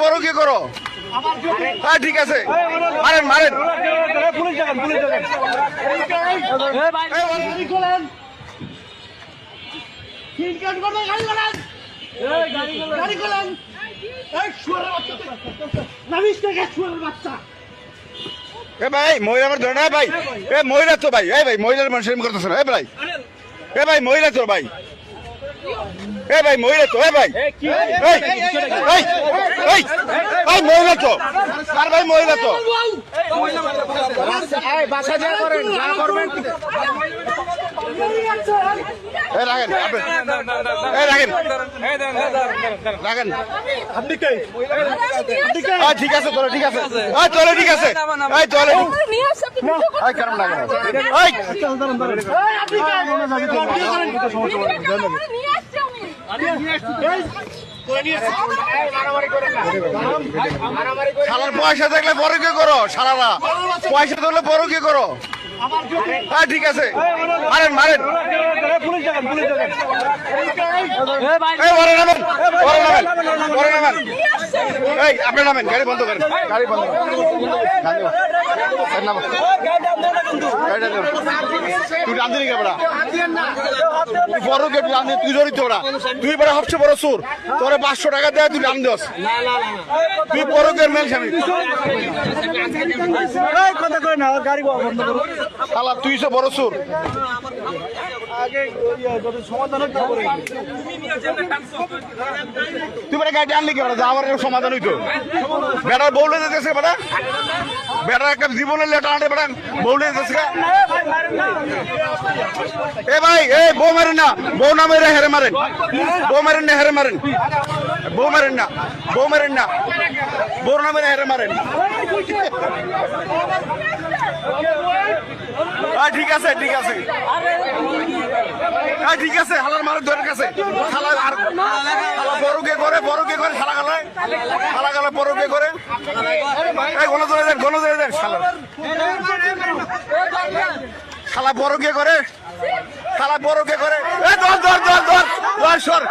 পরো কি করো? হ্যাঁ ঠিক আছে, মারেন মারেন। এ ভাই মহিলা আমার ধরে না ভাই, এ মহিলা তো ভাই, এই ভাই মহিলার মানুষের করতেছে না, এ ভাই, এ ভাই মহিলা তো ভাই, এ ভাই মহিলা তো, এ ভাই এই মহিলা তো, আর ভাই মহিলা তো বাসা যা করেন যা করবেন রাখেন, রাখেন রাখেন। ঠিক আছে তোরা, ঠিক আছে চলে, ঠিক আছে চলে কেমন লাগে শালার পয়সা থাকলে বড় কি করো? শালারা পয়সা থাকলে বড় কি করো? হ্যাঁ ঠিক আছে, মারেন মারেন। এই আপনি নামেন, গাড়ি বন্ধ করেন, গাড়ি বন্ধ করেন, তুই টান দিলি কেবড়া, বড় কে তুই জড়িত ওরা, তুই বড় সবচেয়ে বড় চোর, তোরে 500 টাকা দেয় তুই টান দোস, তুই বড় কে মেল স্বামী কথা কয় না গাড়ি বন্ধ করো শালা, তুই সব বড় চোর। আগে সমাধান করে তুই বেটা গাড়ি আনলি কেবড়া, যা আমার সমাধান হইতো। বেটার বউলে যেতেছে বেটা, বেটার একটা জীবনের লেটা আনতে বেটা বউলে যেতেছে। এ ভাই এই বউ মারেন না, বউ না মেরে হেরে মারেন, বউ মারেন না হেরে মারেন, বউ মারেন না, বউ মারেন না, বউ না মেরে হেরে মারেন। ঠিক আছে ঠিক আছে ঠিক আছে, হালার মারের দরের কাছে খালা, আর বড় কে করে, বড় কে করে খালা গালায়, খালা গালা বড় কে করে, এই গণ ধরে দেন, গণ ধরে দেন শালা, শালা বড় কে করে, শালা বড় কে করে, এই ধর ধর ধর ধর ধর সর।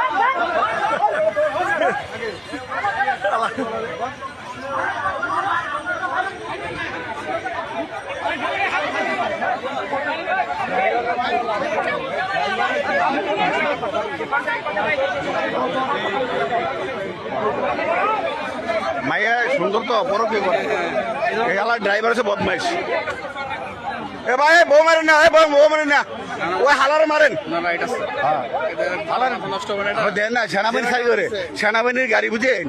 মাইয়া সুন্দর তো, বড় কে করে, এই আলার ড্রাইভার আছে বদমাইশ। এ ভাই বউ মারেন না, বউ মারেন না, ওই হালারে মারেন হালার নষ্ট দেন না, সেনাবাহিনী সারি করে, সেনাবাহিনীর গাড়ি বুঝেন।